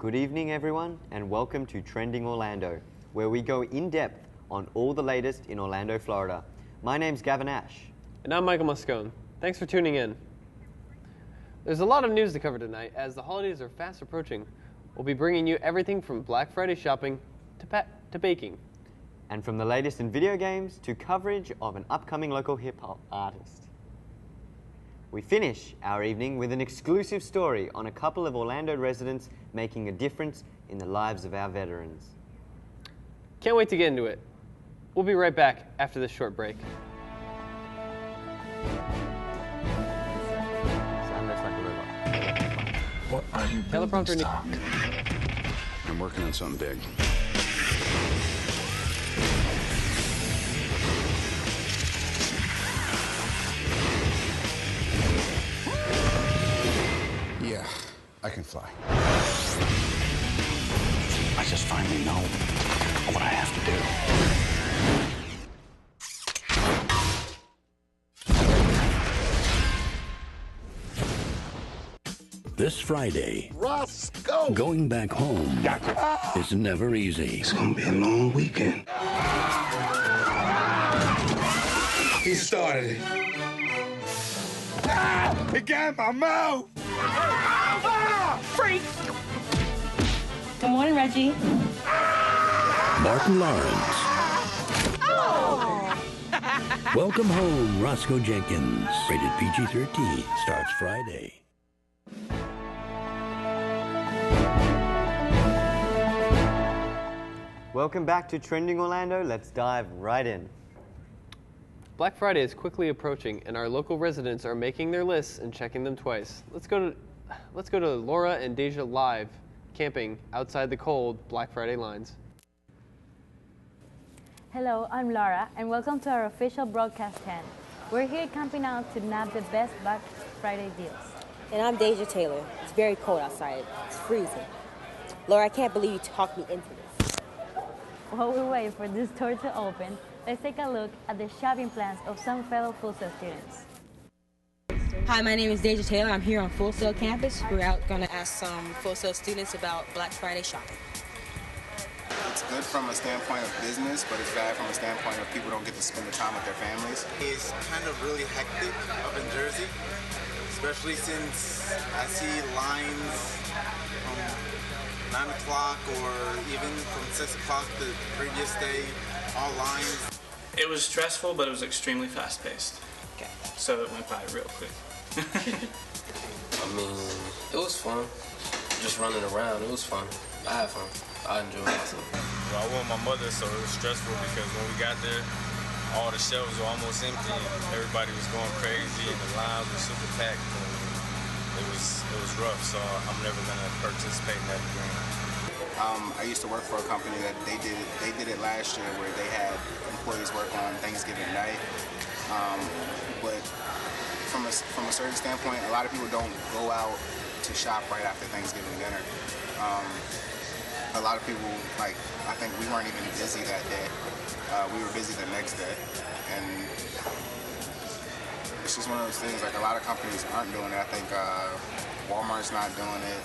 Good evening, everyone, and welcome to Trending Orlando, where we go in depth on all the latest in Orlando, Florida. My name's Gavin Ash. And I'm Michael Moscone. Thanks for tuning in. There's a lot of news to cover tonight as the holidays are fast approaching. We'll be bringing you everything from Black Friday shopping to baking. And from the latest in video games to coverage of an upcoming local hip-hop artist. We finish our evening with an exclusive story on a couple of Orlando residents making a difference in the lives of our veterans. Can't wait to get into it. We'll be right back after this short break. Sound less like a robot. What are you building, Stock? I'm working on something big. Yeah, I can fly. I just finally know what I have to do. This Friday, Roscoe! going back home is never easy. It's gonna be a long weekend. He started it. It got my mouth! Freak! Good morning, Reggie. Martin Lawrence. Welcome Home, Roscoe Jenkins. Rated PG-13. Starts Friday. Welcome back to Trending Orlando. Let's dive right in. Black Friday is quickly approaching, and our local residents are making their lists and checking them twice. Let's go to Laura and Deja live, camping outside the cold Black Friday lines. Hello, I'm Laura, and welcome to our official broadcast tent. We're here camping out to nab the best Black Friday deals. And I'm Deja Taylor. It's very cold outside. It's freezing. Laura, I can't believe you talked me into this. While we wait for this store to open, let's take a look at the shopping plans of some fellow Full Sail students. Hi, my name is Deja Taylor. I'm here on Full Sail campus. We're out going to ask some Full Sail students about Black Friday shopping. It's good from a standpoint of business, but it's bad from a standpoint of people don't get to spend the time with their families. It's kind of really hectic up in Jersey, especially since I see lines from 9 o'clock or even from 6 o'clock the previous day, all lines. It was stressful, but it was extremely fast-paced. Okay. So it went by real quick. I mean, it was fun. Just running around, it was fun. I had fun. I enjoyed myself. Well, I went with my mother, so it was stressful because when we got there, all the shelves were almost empty and everybody was going crazy and the lines were super packed. And it was rough, so I'm never gonna participate in that again. I used to work for a company that they did it last year where they had employees work on Thanksgiving night. But from a certain standpoint, a lot of people don't go out to shop right after Thanksgiving dinner. A lot of people, like, I think we weren't even busy that day. We were busy the next day. And it's just one of those things, like, a lot of companies aren't doing it. I think Walmart's not doing it.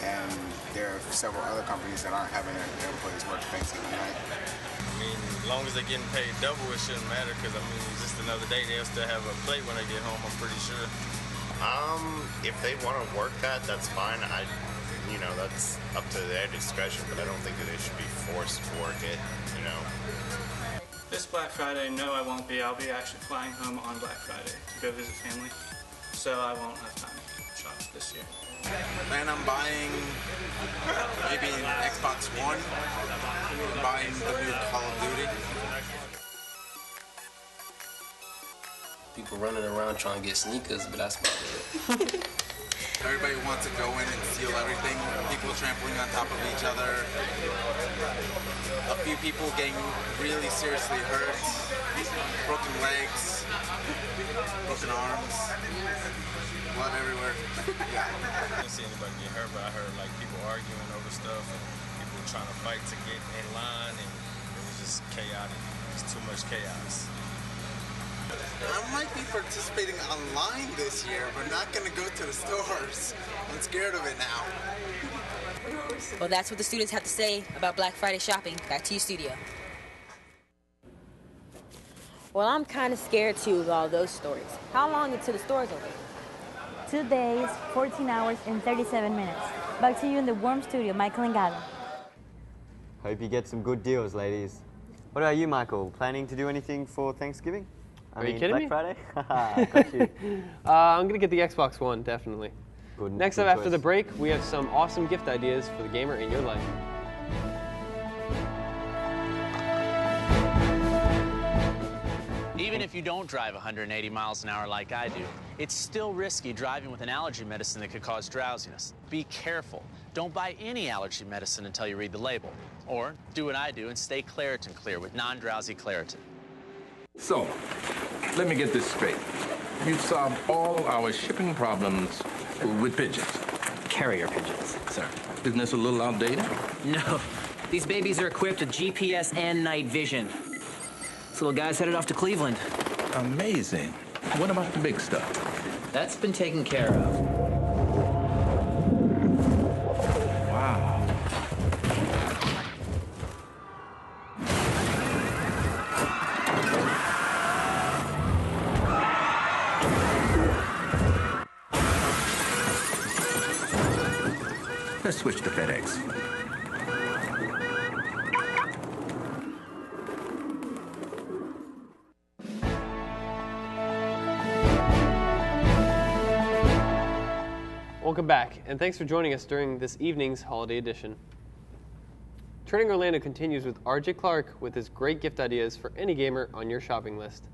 And there are several other companies that aren't having their employees work Thanksgiving night. I mean, as long as they're getting paid double, it shouldn't matter, because, I mean, it's just another day. They'll still have a plate when they get home, I'm pretty sure. If they want to work that's fine. You know, that's up to their discretion, but I don't think that they should be forced to work it, you know. This Black Friday, no, I won't be. I'll be actually flying home on Black Friday to go visit family, so I won't have time to shop this year. And I'm buying maybe an Xbox One. I'm buying the new Call of Duty. People running around trying to get sneakers, but that's about it. Everybody wants to go in and steal everything. People trampling on top of each other. A few people getting really seriously hurt. Broken legs. Broken arms. Blood everywhere. Yeah. I didn't see anybody get hurt, but I heard like people arguing over stuff and people trying to fight to get in line, and it was just chaotic. It's too much chaos. I might be participating online this year, but not going to go to the stores. I'm scared of it now. Well, that's what the students have to say about Black Friday shopping. Back to you, studio. Well, I'm kind of scared, too, with all those stories. How long until the stores open? 2 days, 14 hours, and 37 minutes. Back to you in the warm studio, Michael and Gala. Hope you get some good deals, ladies. What about you, Michael? Planning to do anything for Thanksgiving? Are you kidding me? Black Friday? Got you. I'm going to get the Xbox One, definitely. Next up, good after choice. the break, we have some awesome gift ideas for the gamer in your life. Even if you don't drive 180 miles an hour like I do, it's still risky driving with an allergy medicine that could cause drowsiness. Be careful. Don't buy any allergy medicine until you read the label. Or do what I do and stay Claritin Clear with non-drowsy Claritin. So, let me get this straight. You've solved all our shipping problems with pigeons. Carrier pigeons, sir. Isn't this a little outdated? No. These babies are equipped with GPS and night vision. This little guy's headed off to Cleveland. Amazing. What about the big stuff? That's been taken care of. Wow. Let's switch to FedEx. Welcome back, and thanks for joining us during this evening's holiday edition. Trending Orlando continues with RJ Clark with his great gift ideas for any gamer on your shopping list.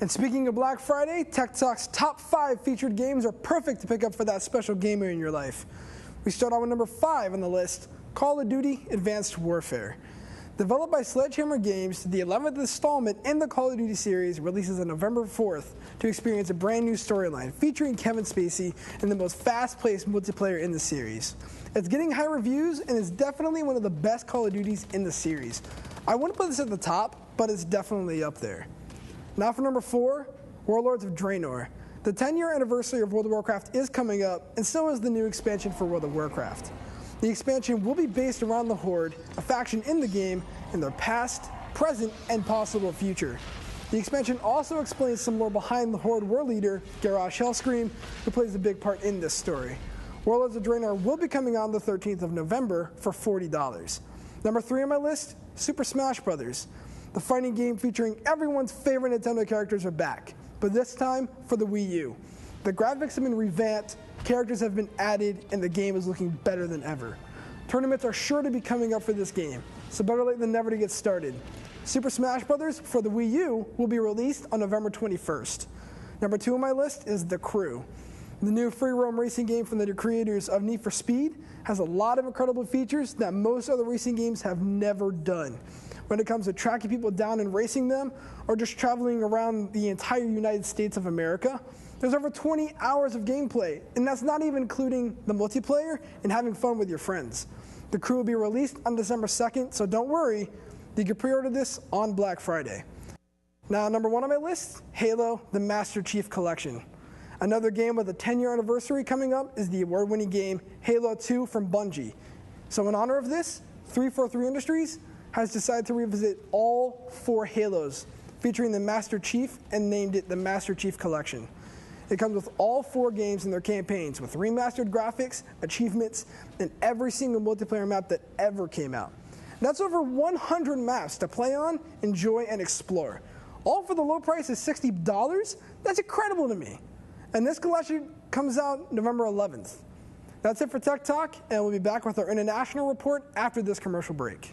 And speaking of Black Friday, Tech Talk's top 5 featured games are perfect to pick up for that special gamer in your life. We start out with number 5 on the list, Call of Duty Advanced Warfare. Developed by Sledgehammer Games, the 11th installment in the Call of Duty series releases on November 4th to experience a brand new storyline featuring Kevin Spacey and the most fast-paced multiplayer in the series. It's getting high reviews and is definitely one of the best Call of Duties in the series. I wouldn't put this at the top, but it's definitely up there. Now for number 4, Warlords of Draenor. The 10-year anniversary of World of Warcraft is coming up, and so is the new expansion for World of Warcraft. The expansion will be based around the Horde, a faction in the game, and their past, present, and possible future. The expansion also explains some lore behind the Horde war leader, Garrosh Hellscream, who plays a big part in this story. Warlords of Draenor will be coming on the 13th of November for $40. Number 3 on my list, Super Smash Bros. The fighting game featuring everyone's favorite Nintendo characters are back, but this time for the Wii U. The graphics have been revamped, characters have been added, and the game is looking better than ever. Tournaments are sure to be coming up for this game, so better late than never to get started. Super Smash Bros. For the Wii U will be released on November 21st. Number 2 on my list is The Crew. The new free roam racing game from the creators of Need for Speed has a lot of incredible features that most other racing games have never done. When it comes to tracking people down and racing them, or just traveling around the entire United States of America, there's over 20 hours of gameplay, and that's not even including the multiplayer and having fun with your friends. The Crew will be released on December 2nd, so don't worry, you can pre-order this on Black Friday. Now, number 1 on my list, Halo, the Master Chief Collection. Another game with a 10-year anniversary coming up is the award-winning game Halo 2 from Bungie. So in honor of this, 343 Industries has decided to revisit all 4 Halos featuring the Master Chief and named it the Master Chief Collection. It comes with all 4 games and their campaigns with remastered graphics, achievements, and every single multiplayer map that ever came out. That's over 100 maps to play on, enjoy, and explore. All for the low price of $60? That's incredible to me. And this collection comes out November 11th. That's it for Tech Talk, and we'll be back with our international report after this commercial break.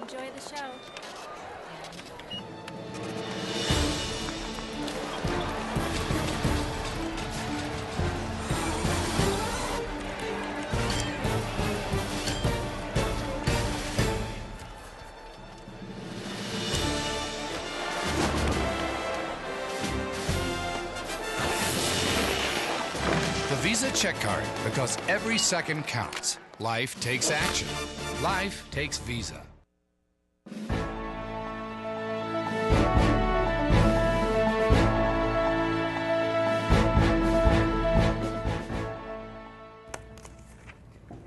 Enjoy the show. the check card because every second counts. Life takes action. Life takes Visa.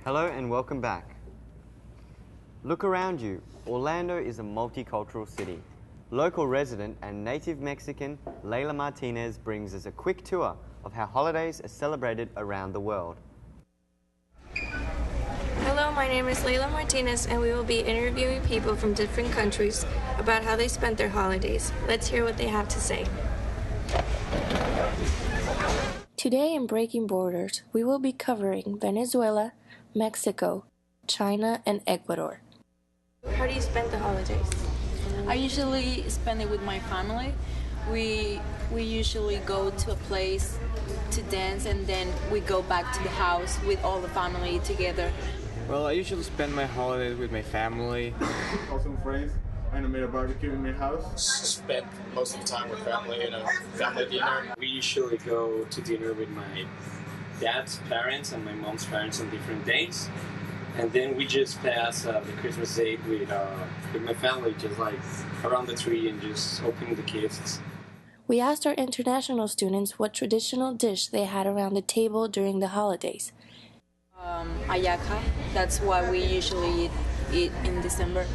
Hello and welcome back. Look around you. Orlando is a multicultural city. Local resident and native Mexican Leela Martinez brings us a quick tour of how holidays are celebrated around the world. Hello, my name is Leela Martinez, and we will be interviewing people from different countries about how they spent their holidays. Let's hear what they have to say. Today in Breaking Borders, we will be covering Venezuela, Mexico, China, and Ecuador. How do you spend the holidays? I usually spend it with my family. We usually go to a place to dance, and then we go back to the house with all the family together. Well, I usually spend my holidays with my family. Call some friends and I made a barbecue in my house. Spend most of the time with family in a family dinner. We usually go to dinner with my dad's parents and my mom's parents on different days. And then we just pass the Christmas Day with my family, just like around the tree and just opening the gifts. We asked our international students what traditional dish they had around the table during the holidays. Ayaca, that's what we usually eat in December.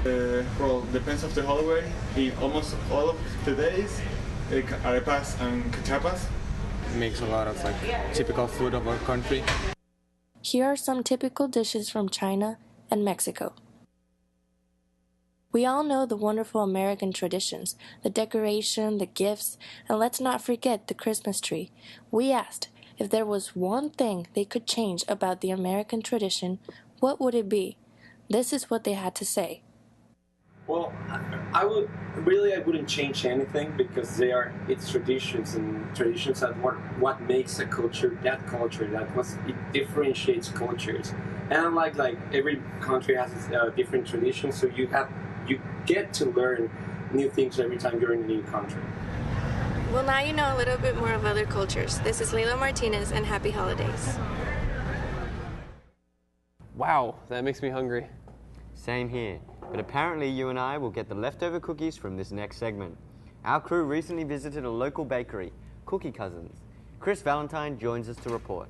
Well, depends of the holiday. In almost all of the days, arepas and cachapas. Makes a lot of like typical food of our country. Here are some typical dishes from China and Mexico. We all know the wonderful American traditions, the decoration, the gifts, and let's not forget the Christmas tree. We asked if there was one thing they could change about the American tradition, what would it be? This is what they had to say. Well, I wouldn't change anything because it's traditions, and traditions are what makes a culture, it differentiates cultures. And like every country has its different traditions, so you get to learn new things every time you're in a new country. Well, now you know a little bit more of other cultures. This is Leela Martinez, and happy holidays. Wow, that makes me hungry. Same here. But apparently you and I will get the leftover cookies from this next segment. Our crew recently visited a local bakery, Cookie Cousins. Chris Valentine joins us to report.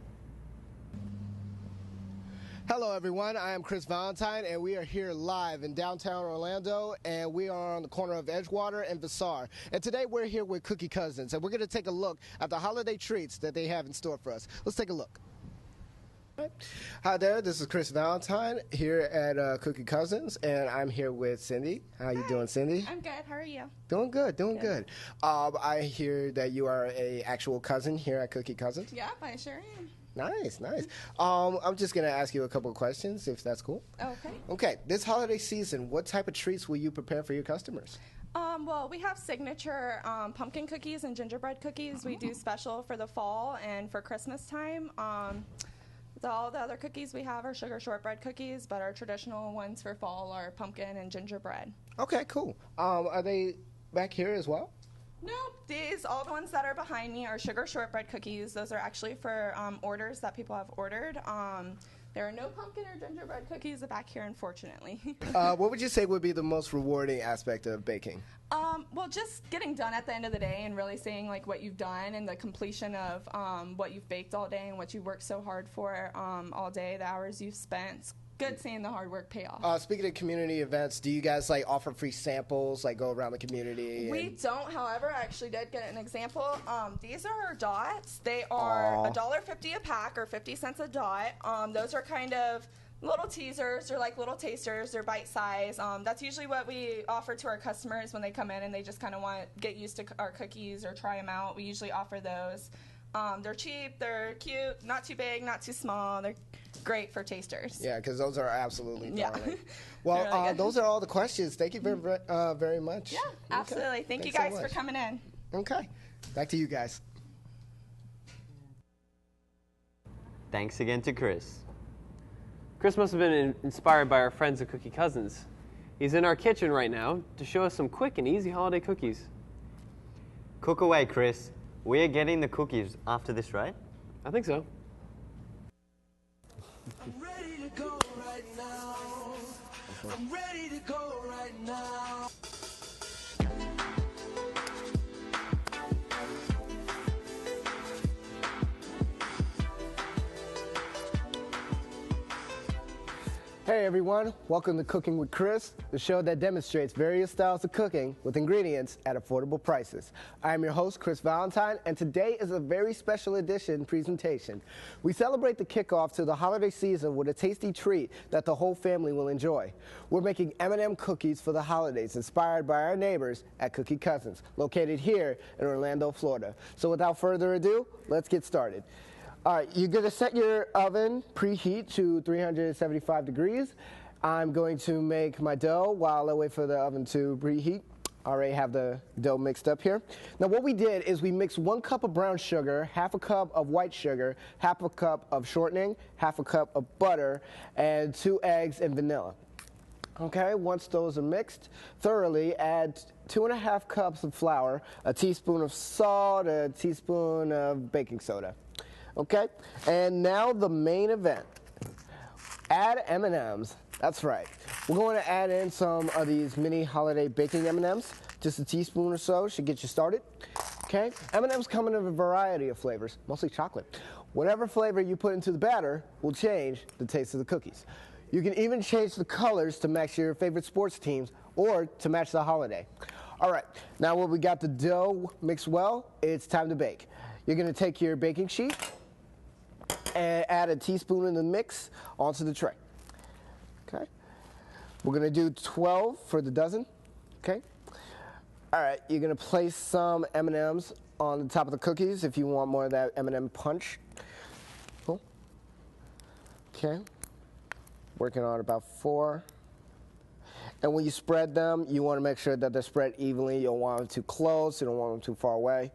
Hello everyone, I am Chris Valentine and we are here live in downtown Orlando, and we are on the corner of Edgewater and Vassar. And today we're here with Cookie Cousins, and we're going to take a look at the holiday treats that they have in store for us. Let's take a look. Hi there, this is Chris Valentine here at Cookie Cousins, and I'm here with Cindy. How you doing, Cindy? I'm good. How are you? Doing good, doing good. I hear that you are a actual cousin here at Cookie Cousins. Yep, I sure am. Nice, nice. I'm just going to ask you a couple of questions, if that's cool. Okay. Okay, this holiday season, what type of treats will you prepare for your customers? Well, we have signature pumpkin cookies and gingerbread cookies. We do special for the fall and for Christmas time. All the other cookies we have are sugar shortbread cookies, but our traditional ones for fall are pumpkin and gingerbread. Okay, cool. Are they back here as well? No, all the ones that are behind me are sugar shortbread cookies. Those are actually for orders that people have ordered. There are no pumpkin or gingerbread cookies back here, unfortunately. What would you say would be the most rewarding aspect of baking? Well, just getting done at the end of the day and really seeing like what you've done and the completion of what you've baked all day and what you worked so hard for all day, the hours you've spent. It's good seeing the hard work pay off. Speaking of community events, do you guys like offer free samples, like go around the community? We don't, however, I actually did get an example. These are our dots. They are $1.50 a pack, or 50 cents a dot. Those are kind of little teasers. They're like little tasters. They're bite size. That's usually what we offer to our customers when they come in and they just kind of want to get used to our cookies or try them out. We usually offer those. They're cheap, they're cute, not too big, not too small. They're great for tasters. Yeah, because those are absolutely darling. Yeah. Well, really those are all the questions. Thank you very much. Yeah, absolutely. Thank Thanks you guys so for much. coming in. Okay. Back to you guys. Thanks again to Chris. Chris must have been inspired by our friends at Cookie Cousins. He's in our kitchen right now to show us some quick and easy holiday cookies. Cook away, Chris. We're getting the cookies after this, right? I think so. I'm ready to go right now. I'm ready to go right now. Hey everyone, welcome to Cooking with Chris, the show that demonstrates various styles of cooking with ingredients at affordable prices. I am your host, Chris Valentine, and today is a very special edition presentation. We celebrate the kickoff to the holiday season with a tasty treat that the whole family will enjoy. We're making M&M cookies for the holidays, inspired by our neighbors at Cookie Cousins, located here in Orlando, Florida. So without further ado, let's get started. All right, you're going to set your oven preheat to 375 degrees. I'm going to make my dough while I wait for the oven to preheat. I already have the dough mixed up here. Now what we did is we mixed 1 cup of brown sugar, half a cup of white sugar, half a cup of shortening, half a cup of butter, and 2 eggs and vanilla. Okay, once those are mixed thoroughly, add 2.5 cups of flour, a teaspoon of salt, a teaspoon of baking soda. Okay, and now the main event. Add M&Ms. That's right. We're going to add in some of these mini holiday baking M&Ms. Just a teaspoon or so should get you started. Okay, M&Ms come in a variety of flavors, mostly chocolate. Whatever flavor you put into the batter will change the taste of the cookies. You can even change the colors to match your favorite sports teams or to match the holiday. All right, now when we got the dough mixed well, it's time to bake. You're going to take your baking sheet and add a teaspoon of the mix onto the tray. Okay. We're going to do 12 for the dozen. Okay. All right. You're going to place some M&Ms on the top of the cookies if you want more of that M&M punch. Cool. Okay. Working on about 4. And when you spread them, you want to make sure that they're spread evenly. You don't want them too close. You don't want them too far away.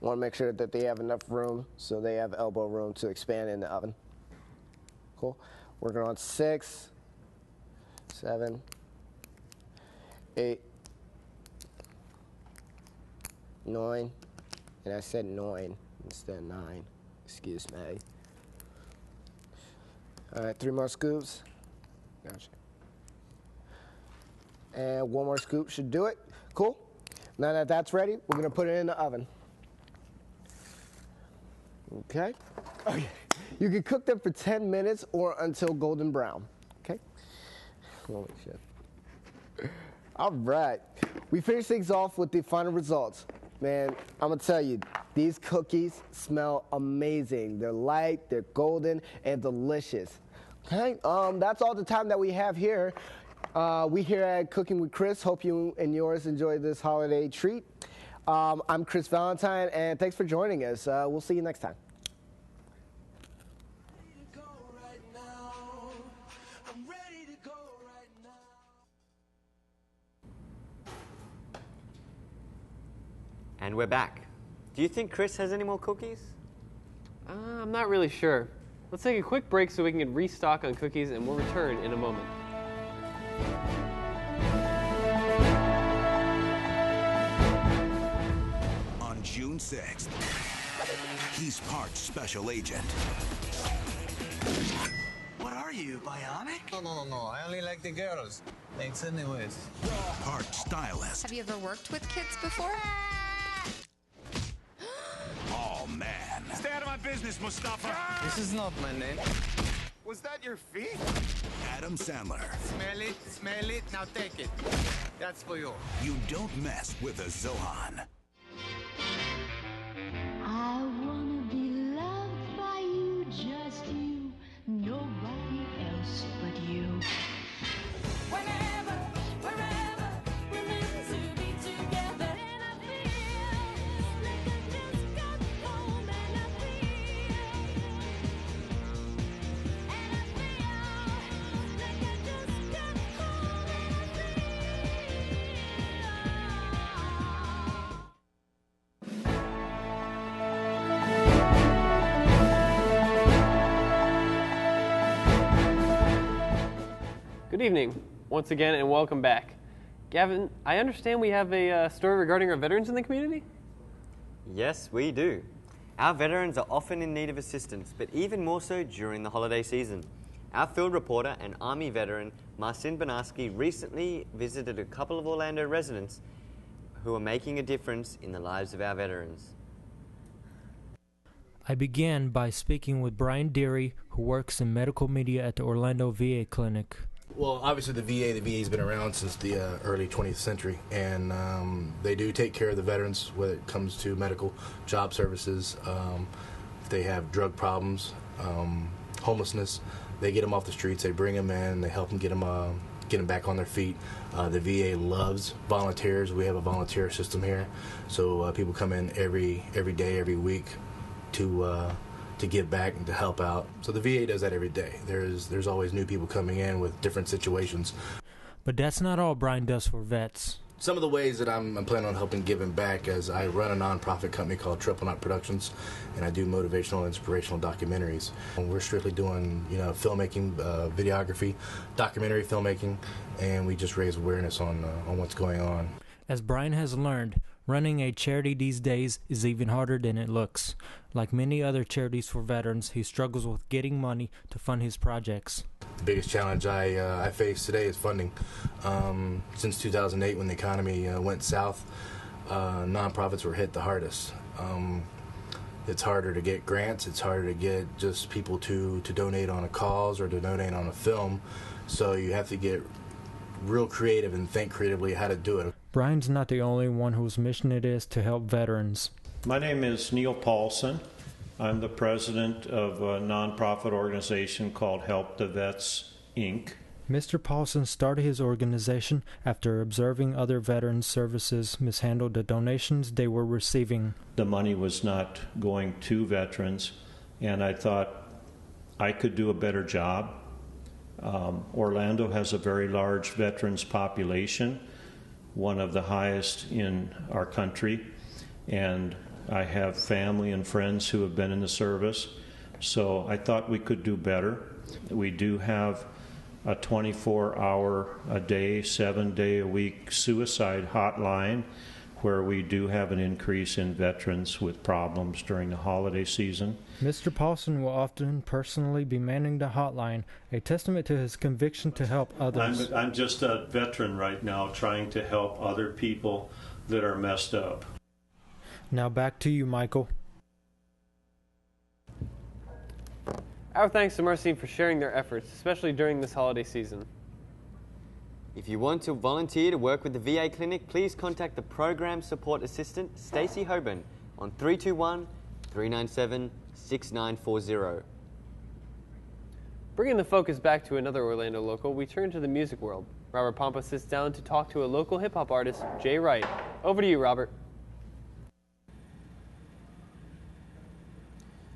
Want to make sure that they have enough room so they have elbow room to expand in the oven. Cool. Working on 6, 7, 8, 9, and I said 9 instead of 9. Excuse me. All right, 3 more scoops. Gotcha. And 1 more scoop should do it. Cool. Now that that's ready, we're going to put it in the oven. Okay. You can cook them for 10 minutes or until golden brown. Okay. Holy shit. All right. We finished things off with the final results. Man, I'm going to tell you, these cookies smell amazing. They're light, they're golden, and delicious. Okay. That's all the time that we have here. We here at Cooking with Chris hope you and yours enjoy this holiday treat. I'm Chris Valentine, and thanks for joining us. We'll see you next time. And we're back. Do you think Chris has any more cookies? I'm not really sure. Let's take a quick break so we can restock on cookies, and we'll return in a moment. On June 6th, he's part special agent. What are you, bionic? No. I only like the girls. Thanks anyways. Part stylist. Have you ever worked with kids before? Oh, man. Stay out of my business, Mustafa. This is not my name. Was that your feet? Adam Sandler. Smell it, now take it. That's for you. You don't mess with a Zohan. I wanna be loved by you, just you, nobody else but you. Whenever, wherever, we're meant to be together. And I feel like I just got home, and I feel like I just got home, Good evening, once again, and welcome back. Gavin, I understand we have a story regarding our veterans in the community? Yes, we do. Our veterans are often in need of assistance, but even more so during the holiday season. Our field reporter and Army veteran Marcin Banarski recently visited a couple of Orlando residents who are making a difference in the lives of our veterans. I began by speaking with Brian Deary, who works in medical media at the Orlando VA clinic. Well, obviously the VA's been around since the early 20th century, and they do take care of the veterans when it comes to medical job services. If they have drug problems, homelessness, they get them off the streets, they bring them in, they help them get them back on their feet. The VA loves volunteers. We have a volunteer system here, so people come in every day, every week to give back and to help out. So the VA does that every day. There's always new people coming in with different situations. But that's not all Brian does for vets. Some of the ways that I'm planning on helping giving back is I run a nonprofit company called Triple Knot Productions, and I do motivational, inspirational documentaries. And we're strictly doing, filmmaking, videography, documentary filmmaking, and we just raise awareness on what's going on. As Brian has learned, running a charity these days is even harder than it looks. Like many other charities for veterans, he struggles with getting money to fund his projects. The biggest challenge I face today is funding. Since 2008, when the economy went south, nonprofits were hit the hardest. It's harder to get grants. It's harder to get just people to donate on a cause or to donate on a film. So you have to get real creative and think creatively how to do it. Brian's not the only one whose mission it is to help veterans. My name is Neil Paulson. I'm the president of a nonprofit organization called Help the Vets, Inc. Mr. Paulson started his organization after observing other veterans' services mishandle the donations they were receiving. The money was not going to veterans, and I thought I could do a better job. Orlando has a very large veterans population, one of the highest in our country, and I have family and friends who have been in the service, so I thought we could do better. We do have a 24-hour-a-day, 7-day-a-week suicide hotline where we do have an increase in veterans with problems during the holiday season. Mr. Paulson will often personally be manning the hotline, a testament to his conviction to help others. I'm just a veteran right now trying to help other people that are messed up. Now back to you, Michael. Our thanks to Marcin for sharing their efforts, especially during this holiday season. If you want to volunteer to work with the VA clinic, please contact the Program Support Assistant, Stacey Hoban, on 321-397-6940. Bringing the focus back to another Orlando local, we turn to the music world. Robert Pompa sits down to talk to a local hip-hop artist, Jay Wright. Over to you, Robert.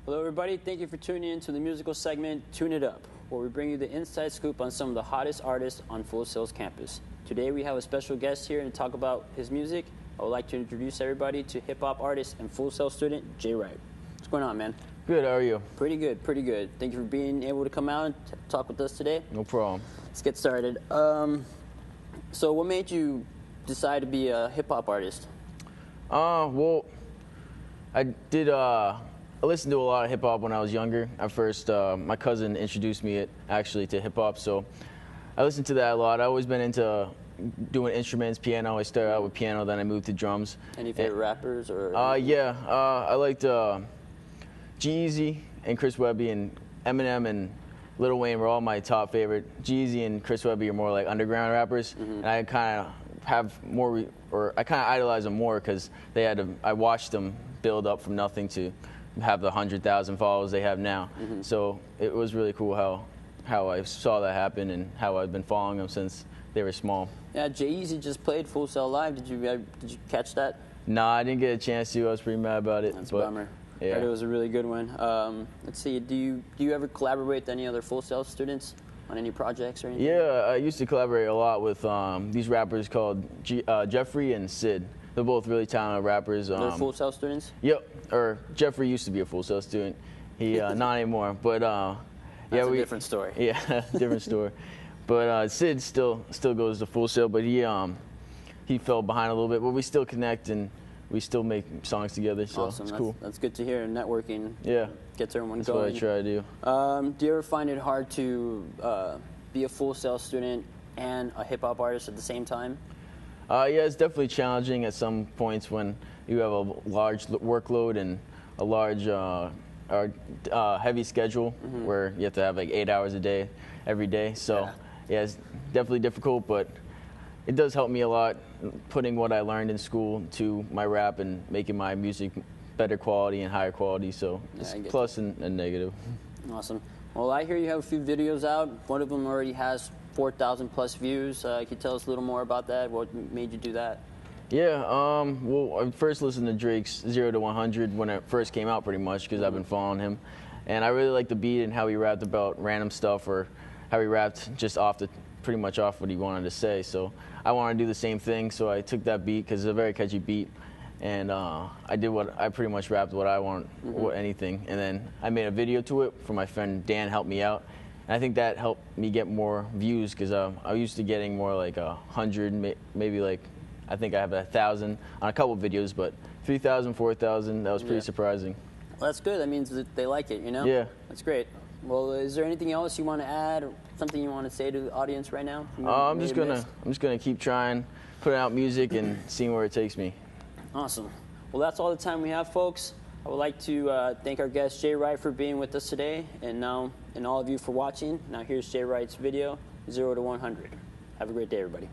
Hello everybody, thank you for tuning in to the musical segment Tune It Up, where we bring you the inside scoop on some of the hottest artists on Full Sail's campus. Today we have a special guest here to talk about his music. I would like to introduce everybody to hip-hop artist and Full Sail student, Jay Wright. What's going on, man? Good, how are you? Pretty good, pretty good. Thank you for being able to come out and talk with us today. No problem. Let's get started. So what made you decide to be a hip-hop artist? Well, I listened to a lot of hip-hop when I was younger. At first, my cousin introduced me actually to hip-hop, so I listened to that a lot. I've always been into doing instruments, piano. I started out with piano, then I moved to drums. Any favorite rappers? Or? Yeah, I liked G-Eazy and Chris Webby, and Eminem and Lil Wayne were all my top favorite. G-Eazy and Chris Webby are more like underground rappers, and I kind of have more, or I kind of idolize them more because I watched them build up from nothing to have the 100,000 followers they have now. So it was really cool how I saw that happen and how I've been following them since they were small. Yeah, Jay-Z just played Full Sail Live. Did you catch that? Nah, I didn't get a chance to. I was pretty mad about it. That's a bummer. Yeah. Heard it was a really good one. Let's see. Do you ever collaborate with any other Full Sail students on any projects or anything? Yeah, I used to collaborate a lot with these rappers called Jeffrey and Sid. They're both really talented rappers. They're Full Sail students? Yep. Or Jeffrey used to be a Full Sail student. He not anymore. But That's a different story. Yeah, different story. But Sid still goes to Full Sail, but he fell behind a little bit. But we still connect, and we still make songs together, so Awesome. it's That's, cool. that's good to hear. Networking. Yeah. Gets everyone That's going. what I try to do. Do you ever find it hard to be a Full Sail student and a hip hop artist at the same time? Yeah, it's definitely challenging at some points when you have a large workload and a large heavy schedule where you have to have like 8 hours a day every day. So yeah, it's definitely difficult, but it does help me a lot putting what I learned in school to my rap and making my music better quality and higher quality. So it's plus and negative. Awesome. Well, I hear you have a few videos out. One of them already has 4,000 plus views. Can you tell us a little more about that? What made you do that? Yeah, well, I first listened to Drake's 0 to 100 when it first came out, pretty much, because I've been following him. And I really liked the beat and how he rapped about random stuff, or how he rapped just pretty much off what he wanted to say. So I wanted to do the same thing, so I took that beat, because it's a very catchy beat. And I pretty much rapped what I want, anything. And then I made a video to it for my friend Dan, helped me out. And I think that helped me get more views, because I used to getting more like 100, maybe like, I think I have 1,000 on a couple of videos, but 3,000, 4,000, that was pretty surprising. Well, that's good. That means that they like it, you know? Yeah. That's great. Well, is there anything else you want to add, or something you want to say to the audience right now? I'm just gonna keep trying, putting out music and seeing where it takes me. Awesome. Well, that's all the time we have, folks. I would like to thank our guest Jay Wright for being with us today, and all of you for watching. Now here's Jay Wright's video, 0 to 100. Have a great day, everybody.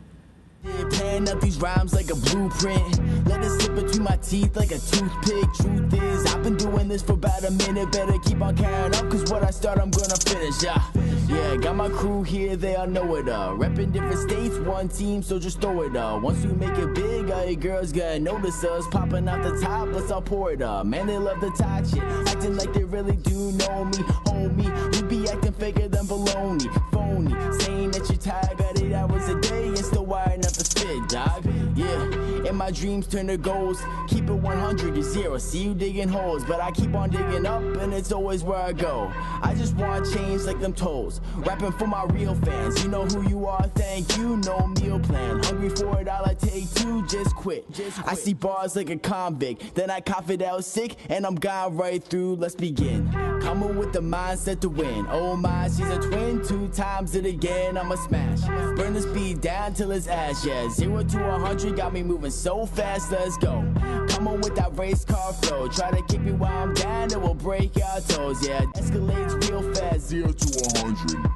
Plan up these rhymes like a blueprint. Let it slip between my teeth like a toothpick. Truth is, I've been doing this for about a minute. Better keep on carrying up, cause what I start, I'm gonna finish. Yeah, got my crew here, they all know it. Reppin' different states, one team, so just throw it. Once we make it big, all your girls gonna notice us. Popping out the top, let's all pour it up. Man, they love to talk shit, acting like they really do know me. Hold me, you be acting faker than baloney. Phony, saying that you're tired, got 8 hours a day and still wiring up the spit, dog. Yeah, and my dreams turn to goals. Keep it 100 to 0. See you digging holes, but I keep on digging up, and it's always where I go. I just want change like them tolls. Rapping for my real fans. You know who you are, thank you. No meal plan. Hungry for it, I'll take two. Just quit. I see bars like a convict. Then I cough it out sick, and I'm gone right through. Let's begin. Coming with the mindset to win. Oh my, she's a twin. 2 times it again. I'ma smash. Burn the speed down till it's ash. Yeah, 0 to 100 got me moving so fast. Let's go. Come on with that race car flow. Try to keep me while I'm down, it will break our toes. Yeah, escalates real fast. 0 to 100.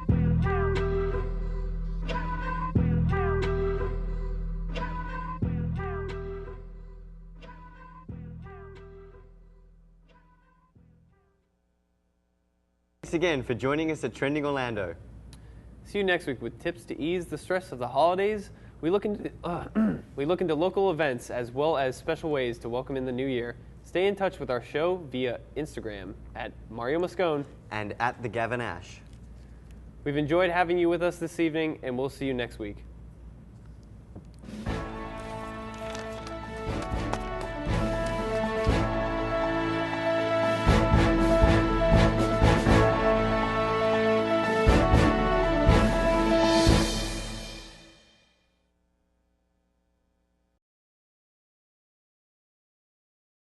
Thanks again for joining us at Trending Orlando. See you next week with tips to ease the stress of the holidays. We look into local events as well as special ways to welcome in the new year. Stay in touch with our show via Instagram at Mario Moscone and at the Gavin Ash. We've enjoyed having you with us this evening, and we'll see you next week.